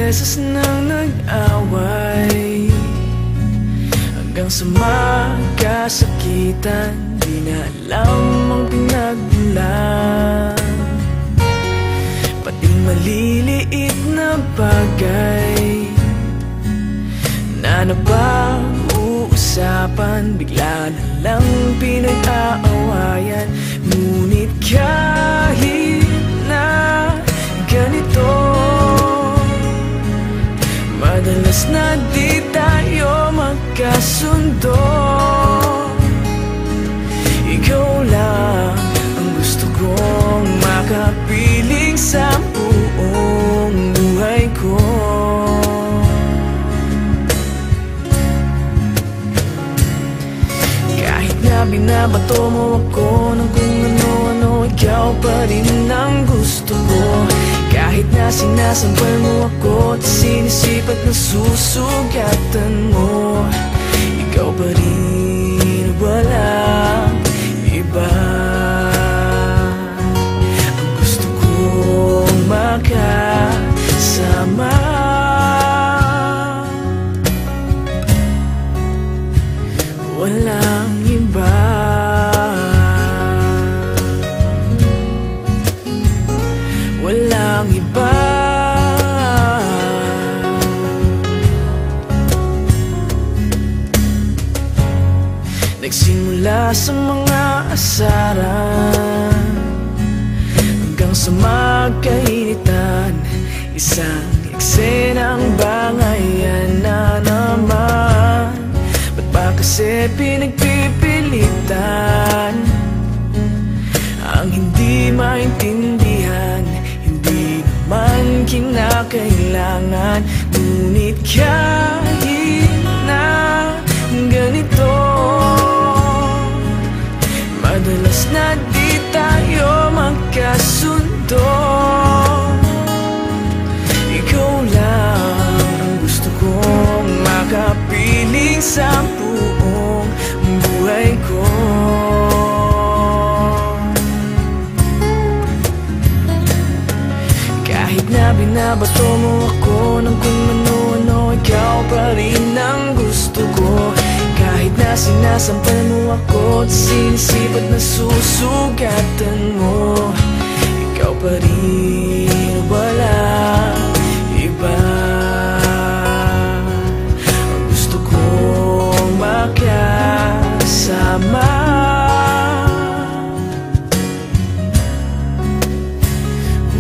beses nang nag-away, hanggang sa magkasakitan, di na alam ang pinagmulan. Pati maliliit na bagay na napag-uusapan, bigla na lang pinag-aawayan. Ngunit kahit na ganito, madalas na di tayo magkasundo. Ikaw lang ang gusto kong makapiling sa buong buhay ko. Kahit na binabato mo ako ng kung ano-ano, ikaw pa rin ang gusto ko. Kahit na sinasampal mo ako at sinisipat na susugatan mo, ikaw pa rin, walang iba. Ang gusto kong makasama, walang iba. Walang iba. Nagsimula sa mga asaran hanggang sa magkainitan, isang eksenang bangayan na naman. Ba't ba kasi pinagpipilitan ang hindi maintindihan? Hindi naman kinakailangan. Ngunit kahit na ganito, madalas na di tayo magkasundo. Ikaw lang ang gusto kong makapiling sa buong buhay ko. Kahit na binabato mo ako ng kung ano-ano, ikaw pa rin ang gusto ko. Kahit na sinasampal mo ako at sinisipat na susugatan mo, ikaw pa rin, walang iba. Ang gusto kong makasama,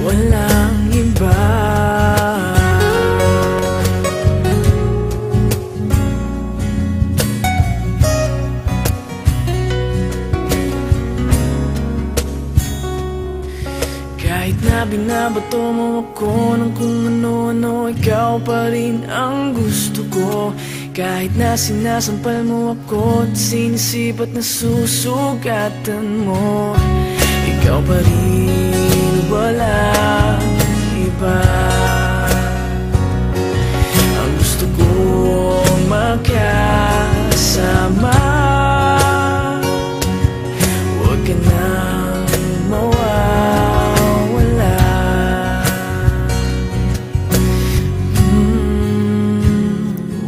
walang iba. Kahit na binabato mo ako ng kung ano-ano, ikaw pa rin ang gusto ko. Kahit na sinasampal mo ako at sinisipat na susugatan mo, ikaw pa rin, walang iba. Ang gusto kong makasama, huwag ka nang mawawala.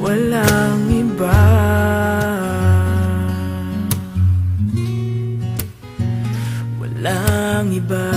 Walang iba. Walang iba.